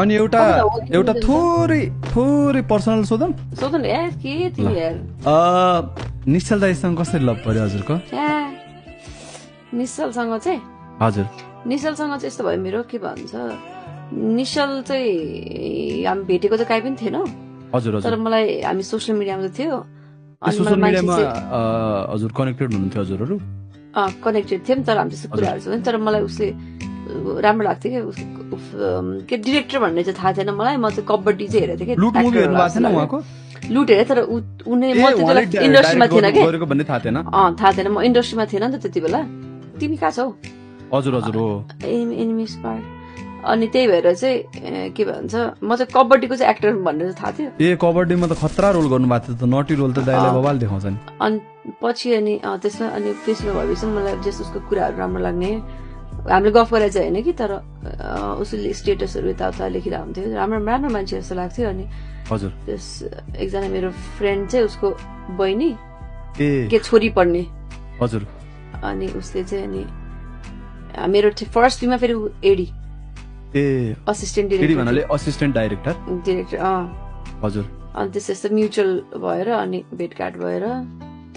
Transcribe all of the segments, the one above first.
अनि एउटा एउटा थोरै थोरै पर्सनल सोधन सोधन यार के तिमी यार निश्चल दाइसँग कसरी लभ पर्यो हजुरको? निश्चलसँग चाहिँ हजुर निश्चलसँग चाहिँ यस्तो भयो मेरो के भन्छ निश्चल चाहिँ हामी भेटेको चाहिँ काहीँ पनि थिएन हजुर तर मलाई हामी सोसियल मिडियामा त थियो अनि सोसियल मिडियामा हजुर कनेक्टेड हुनुहुन्थ्यो हजुरहरू कनेक्टेड थियौँ तर हामी त्यस्तो कुराहरू छ तर मलाई उसले राम्रो लाग्थ्यो के डिरेक्टर भन्ने चाहिँ थाहा थिएन मलाई म चाहिँ कबड्डी चाहिँ हेरेको थिएँ लुट मुभी हेर्नु भएको थिएन उहाँको लुट हेरेँ तर उनी म त्यति बेला इन्डस्ट्रीमा थिएन कि भन्ने थाहा थिएन थाहा थिएन म इन्डस्ट्रीमा थिएन नि त त्यति बेला तिमी कहाँ छौ हजुर हजुर हो एनिमिस पार्ट अनि त्यही भएर चाहिँ के भन्छ म चाहिँ कबड्डीको चाहिँ एक्टर भनेर थाहा थियो ए कबड्डीमा त खतरा रोल गर्नुभएको थियो त नटी रोल त दाइले बवाल देखाउँछ नि अनि पछि अनि त्यसमा अनि त्यसमा भएपछि मलाई जस उसको कुराहरू राम्रो लाग्ने हामीले गफ गरेर चाहिँ होइन कि तर उसले स्टेटसहरू यताउता लेखिरहेको हुन्थ्यो राम्रो राम्रो मान्छे जस्तो लाग्थ्यो अनि हजुर त्यस एकजना मेरो फ्रेन्ड चाहिँ उसको बहिनी ए के छोरी पढ्ने हजुर अनि उसले चाहिँ अनि मेरो फर्स्ट फिल्ममा फेरि एडी ए असिस्टेन्ट एडी भन्नाले असिस्टेन्ट डाइरेक्टर हजुर अनि त्यस म्युचुअल भएर अनि भेटघाट भएर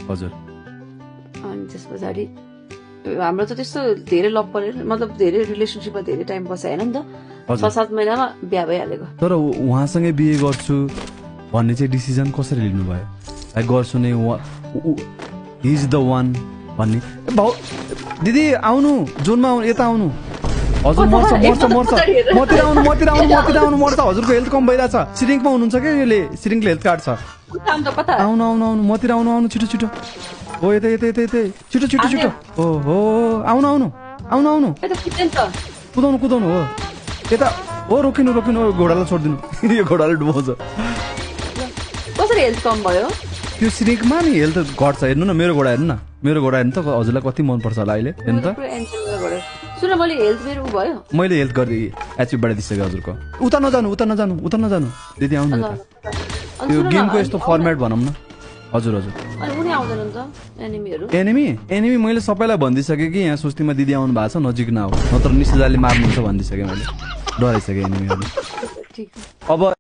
हजुर अनि त्यस पछाडि हाम्रो त त्यस्तो धेरै लभ परेन मतलब धेरै रिलेसनसिपमा धेरै टाइम बस्यो होइन नि त 6-7 महिनामा बिहा भइहालेको तर उहाँसँगै बिहे गर्छु भन्ने चाहिँ डिसिजन कसरी लिनुभयो लाइक गर्छु नै हि इज द वान भन्ने दिदी आउनु जोनमा आउनु यता आउनु हजुर मतिर आउनु मर्छ हजुरको हेल्थ कम भइरहेछ सिरिङमा हुनुहुन्छ क्या यसले सिरिङले हेल्थ कार्ड छ आउनु आउनु आउनु मतिर आउनु आउनु छिटो छिटो हो यतै यतै यतै यतै छिटो छिटो छिटो हो हो आउनु आउनु आउनु आउनु कुदाउनु कुदाउनु हो यता हो रोकिनु रोकिनु घोडालाई छोडिदिनु यो घोडाले डुबाउँछ कसरी हेल्थ कम भयो त्यो सिरिङमा नि हेल्थ घट्छ हेर्नु न मेरो घोडा हेर्नु न मेरो घोडा हेर्नु त हजुरलाई कति मनपर्छ होला अहिले हेर्नु त सुन मैले हेल्थ मेरो भयो मैले हेल्थ गरिदिएँ एचिभ बढाइदिइसकेँ हजुरको उता नजानु उता नजानु उता नजानु दिदी आउनु यता त्यो गेमको यस्तो फर्मेट भनौँ न हजुर हजुर एनिमी मैले सबैलाई भनिदिइसकेँ कि यहाँ सुस्तीमा दिदी आउनु भएको छ नजिक नआऊ नत्र निश्चितले मार्नुहुन्छ भनिदिइसकेँ मैले डराइसकेँ एनिमीहरू अब